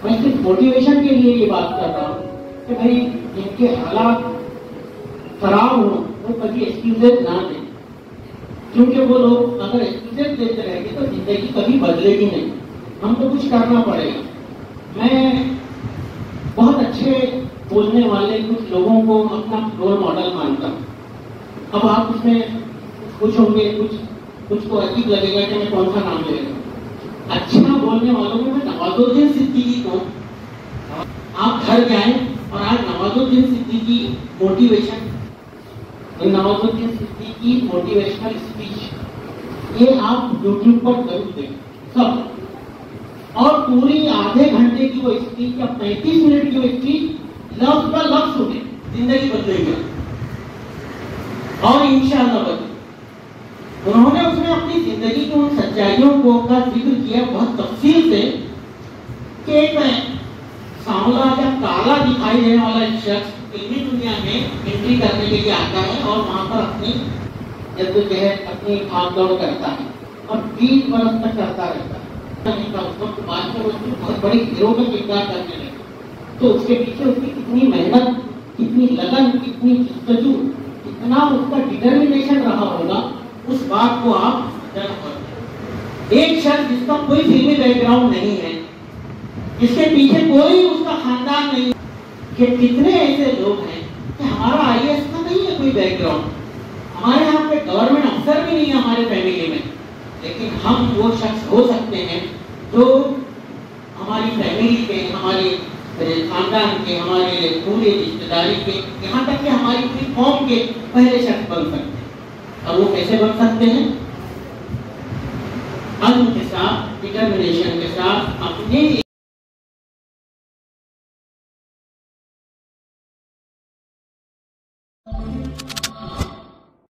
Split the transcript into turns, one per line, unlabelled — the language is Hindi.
मैं सिर्फ मोटिवेशन के लिए ये बात कर रहा हूँ कि भाई जिनके हालात खराब हो वो कभी एक्सक्यूजेज ना दें, क्योंकि वो लोग अगर एक्सक्यूजेज देते रहेंगे तो जिंदगी कभी बदलेगी नहीं, हमको कुछ करना पड़ेगा। मैं बहुत अच्छे बोलने वाले कुछ लोगों को अपना रोल मॉडल मानता हूँ। अब आप उसमें कुछ होंगे, कुछ को अजीब लगेगा कि मैं कौन सा नाम ले रहा हूँ। अच्छा बोलने वालों में मैं नवाजुद्दीन सिद्दीकी को, आप घर जाएं और आज Nawazuddin Siddiqui motivation, Nawazuddin Siddiqui motivational speech, ये आप यूट्यूब पर जरूर देखें सब, और पूरी आधे घंटे की वो स्पीच या 35 मिनट की वो स्पीच लफ्ज पर लफ्ज सुने, जिंदगी बदलेगी और इंशाअल्लाह बदलेगी। उन्होंने उसमें अपनी जिंदगी की उन सच्चाइयों को का जिक्र किया बहुत तफसील से कि एक सांवला या काला दिखाई देने वाला एक शख्स फिल्मी दुनिया में एंट्री करने के लिए आता है और वहां पर अपनी जद्दोजहद, अपनी भागदौड़ करता है और 20 बरस तक करता रहता है। उस वक्त बाद में उसकी बहुत बड़ी हीरो का किरदार करने लगे, तो उसके पीछे उसकी कितनी मेहनत, कितनी लगन, कितनी जस्तजू, कितना उसका डिटर्मिनेशन रहा होगा, उस बात को आप जान सकते। एक शख्स जिसका कोई फिल्मी बैकग्राउंड नहीं है, जिसके पीछे कोई उसका खानदान नहीं, कि कितने ऐसे लोग हैं कि हमारा आईएएस का नहीं है कोई बैकग्राउंड, हमारे यहाँ पे गवर्नमेंट अफसर भी नहीं है हमारे फैमिली में, लेकिन हम वो शख्स हो सकते हैं जो हमारी फैमिली के, हमारे खानदान के, हमारे पूरे रिश्तेदारी के, यहाँ तक कि हमारी पूरी कौम के पहले शख्स बन सकते हैं। और वो कैसे बन सकते हैं? अज़्म के साथ, डिटर्मिनेशन के साथ, अपने